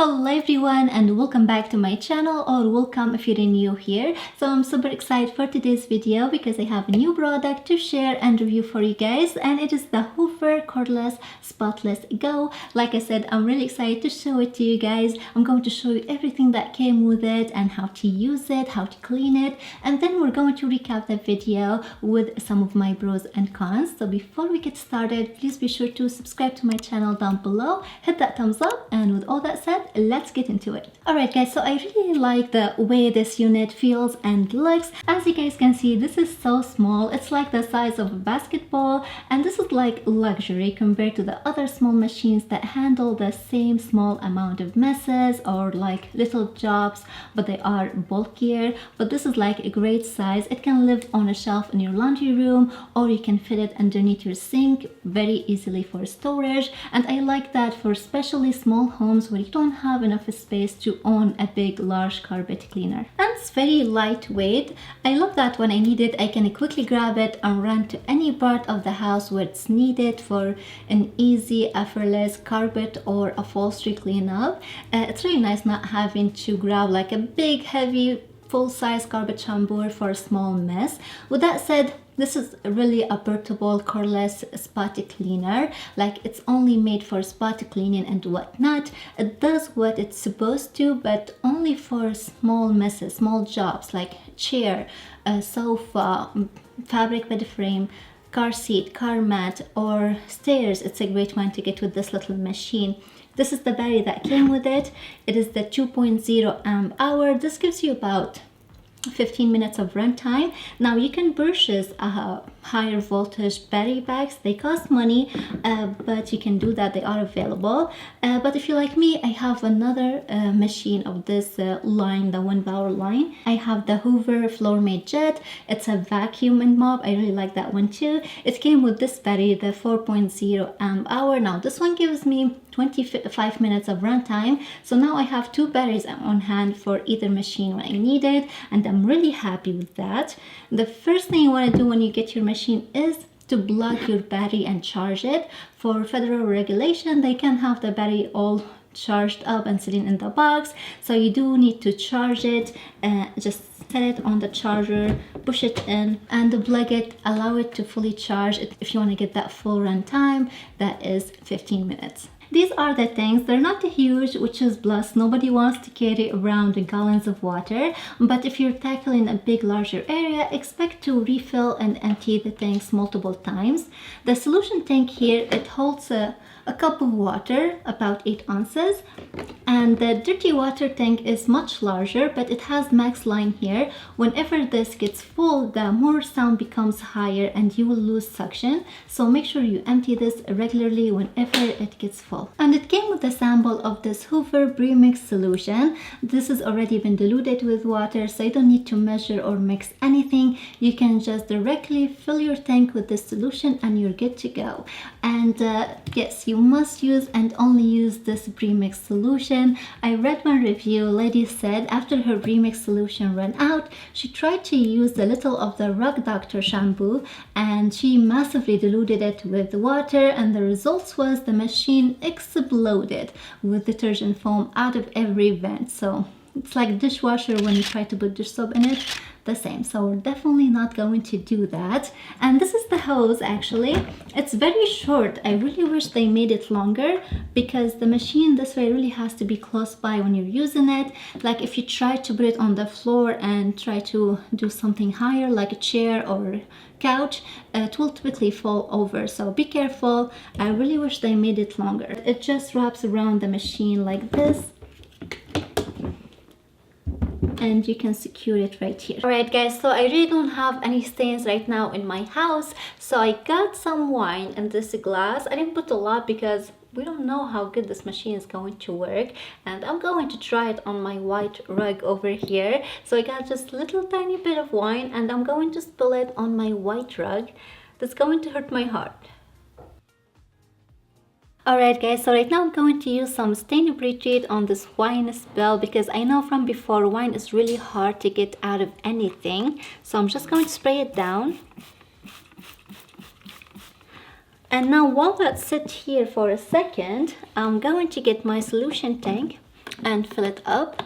Hello everyone and welcome back to my channel, or welcome if you're new here. So I'm super excited for today's video because I have a new product to share and review for you guys, and it is the Hoover Cordless Spotless Go. Like I said, I'm really excited to show it to you guys. I'm going to show you everything that came with it and how to use it, how to clean it, and then we're going to recap the video with some of my pros and cons. So before we get started, please be sure to subscribe to my channel down below, hit that thumbs up, and with all that said, let's get into it. Alright guys, so I really like the way this unit feels and looks. As you guys can see, this is so small. It's like the size of a basketball, and this is like luxury compared to the other small machines that handle the same small amount of messes or like little jobs, but they are bulkier. But this is like a great size. It can live on a shelf in your laundry room, or you can fit it underneath your sink very easily for storage. And I like that for especially small homes where you don't have enough space to own a big large carpet cleaner. And it's very lightweight. I love that when I need it, I can quickly grab it and run to any part of the house where it's needed for an easy, effortless carpet or upholstery cleanup. It's really nice not having to grab like a big heavy full-size carpet shampoo for a small mess. With that said, this is really a portable cordless spot cleaner. Like, it's only made for spot cleaning and whatnot. It does what it's supposed to, but only for small messes, small jobs like chair, sofa, fabric bed frame, car seat, car mat, or stairs. It's a great one to get with this little machine. This is the battery that came with it. It is the 2.0 amp hour. This gives you about 15 minutes of runtime. Now you can purchase higher voltage battery packs. They cost money, but you can do that. They are available. But if you like me, I have another machine of this line, the 1 power line. I have the Hoover floor made jet. It's a vacuum and mop. I really like that one too. It came with this battery, the 4.0 amp hour. Now this one gives me 25 minutes of runtime. So now I have two batteries on hand for either machine when I need it, and I'm really happy with that. The first thing you want to do when you get your machine is to plug your battery and charge it. For federal regulation, they can't have the battery all charged up and sitting in the box, so you do need to charge it. Just set it on the charger, push it in and plug it, allow it to fully charge it. If you want to get that full run time, that is 15 minutes. These are the things. They're not huge, which is plus. Nobody wants to carry around gallons of water, but if you're tackling a big larger area, expect to refill and empty the tanks multiple times. The solution tank here, it holds a cup of water, about 8 ounces, and the dirty water tank is much larger, but it has max line here. Whenever this gets full, the motor sound becomes higher and you will lose suction, so make sure you empty this regularly whenever it gets full. And it came with a sample of this Hoover premix solution. This has already been diluted with water, so you don't need to measure or mix anything. You can just directly fill your tank with this solution and you're good to go. And yes, you must use and only use this premix solution. I read one review. Lady said after her premix solution ran out, she tried to use a little of the Rug Doctor shampoo and she massively diluted it with water, and the results was the machine exploded with detergent foam out of every vent. So it's like dishwasher when you try to put dish soap in it, the same. So we're definitely not going to do that. And this is the hose. Actually, it's very short. I really wish they made it longer, because the machine this way really has to be close by when you're using it. Like if you try to put it on the floor and try to do something higher like a chair or couch, it will typically fall over, so be careful. I really wish they made it longer. It just wraps around the machine like this, and you can secure it right here. Alright guys, so I really don't have any stains right now in my house, so I got some wine in this glass. I didn't put a lot because we don't know how good this machine is going to work, and I'm going to try it on my white rug over here. So I got just a little tiny bit of wine and I'm going to spill it on my white rug. That's going to hurt my heart. Alright guys, so right now I'm going to use some stain retreat on this wine spill, because I know from before wine is really hard to get out of anything. So I'm just going to spray it down. And now while that sits here for a second, I'm going to get my solution tank and fill it up.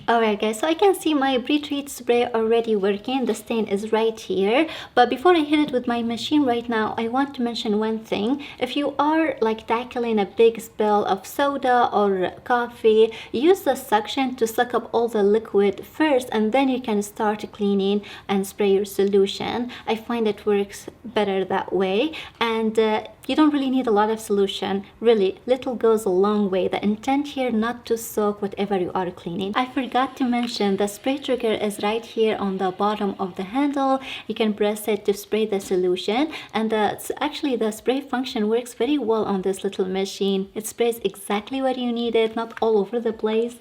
Alright guys, so I can see my pre-treat spray already working. The stain is right here. But before I hit it with my machine right now, I want to mention one thing. If you are like tackling a big spill of soda or coffee, use the suction to suck up all the liquid first, and then you can start cleaning and spray your solution. I find it works better that way. And you don't really need a lot of solution. Really, little goes a long way. The intent here not to soak whatever you are cleaning. I forgot to mention the spray trigger is right here on the bottom of the handle. You can press it to spray the solution, and actually the spray function works very well on this little machine. It sprays exactly where you need it, not all over the place.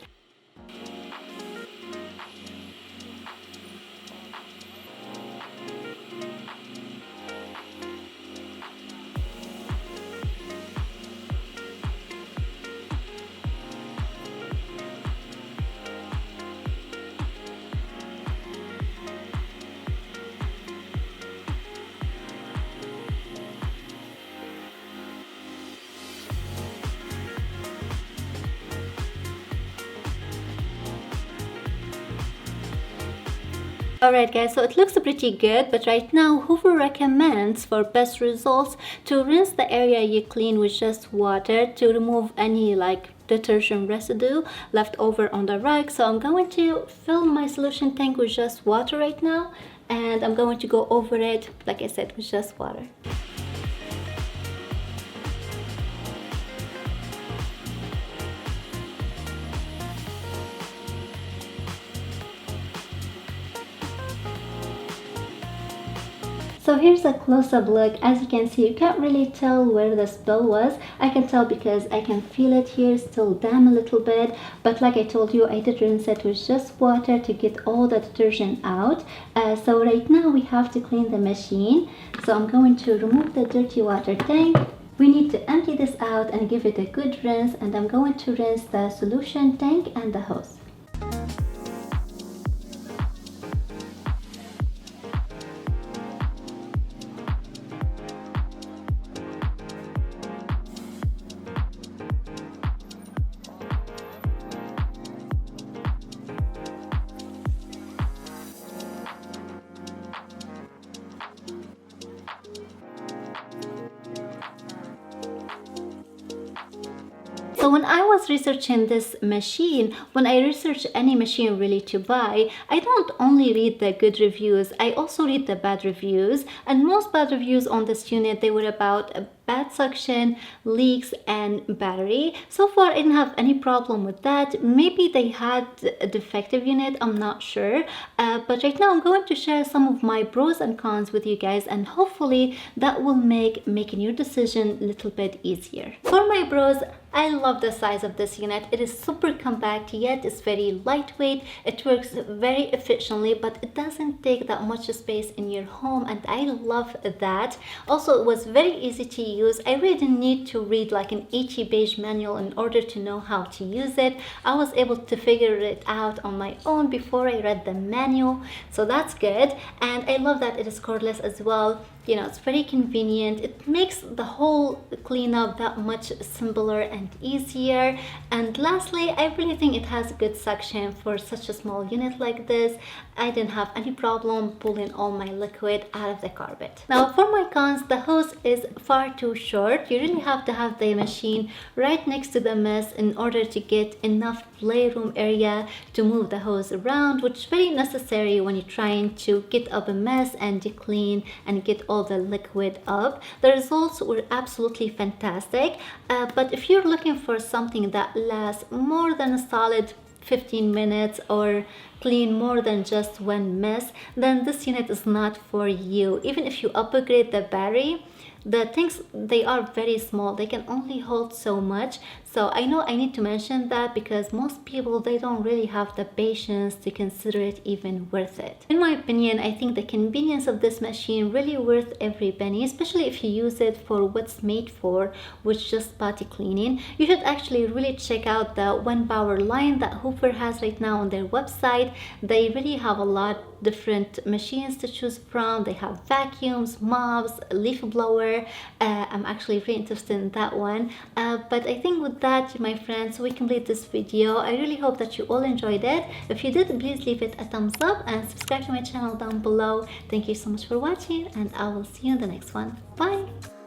Alright guys, so it looks pretty good, but right now Hoover recommends for best results to rinse the area you clean with just water to remove any like detergent residue left over on the rag. So I'm going to fill my solution tank with just water right now, and I'm going to go over it, like I said, with just water. So here's a close-up look. As you can see, you can't really tell where the spill was. I can tell because I can feel it here, still damp a little bit. But like I told you, I did rinse it with just water to get all the detergent out. So right now we have to clean the machine. So I'm going to remove the dirty water tank. We need to empty this out and give it a good rinse. And I'm going to rinse the solution tank and the hose. So when I was researching this machine, when I research any machine really to buy, I don't only read the good reviews, I also read the bad reviews. And most bad reviews on this unit, they were about bad suction, leaks, and battery. So far I didn't have any problem with that. Maybe they had a defective unit, I'm not sure. But right now I'm going to share some of my pros and cons with you guys, and hopefully that will make making your decision a little bit easier. For my pros, I love the size of this unit. It is super compact, yet it's very lightweight. It works very efficiently, but it doesn't take that much space in your home, and I love that. Also, it was very easy to use. I really didn't need to read like an 80-page manual in order to know how to use it. I was able to figure it out on my own before I read the manual, so that's good. And I love that it is cordless as well. You know, it's very convenient. It makes the whole cleanup that much simpler and easier. And lastly, I really think it has good suction for such a small unit like this. I didn't have any problem pulling all my liquid out of the carpet. Now for my cons, the hose is far too short. You really have to have the machine right next to the mess in order to get enough playroom area to move the hose around, which is very necessary when you're trying to get up a mess and clean and get all the liquid up. The results were absolutely fantastic, but if you're looking for something that lasts more than a solid 15 minutes or clean more than just one mess, then this unit is not for you. Even if you upgrade the battery, the things, they are very small. They can only hold so much. So I know I need to mention that because most people, they don't really have the patience to consider it even worth it. In my opinion, I think the convenience of this machine really worth every penny, especially if you use it for what's made for, which is just potty cleaning. You should actually really check out the 1 power line that Hoover has right now on their website. They really have a lot different machines to choose from. They have vacuums, mops, leaf blower. I'm actually really interested in that one. But I think with that, my friends, we complete this video. I really hope that you all enjoyed it. If you did, please leave it a thumbs up and subscribe to my channel down below. Thank you so much for watching, and I will see you in the next one. Bye.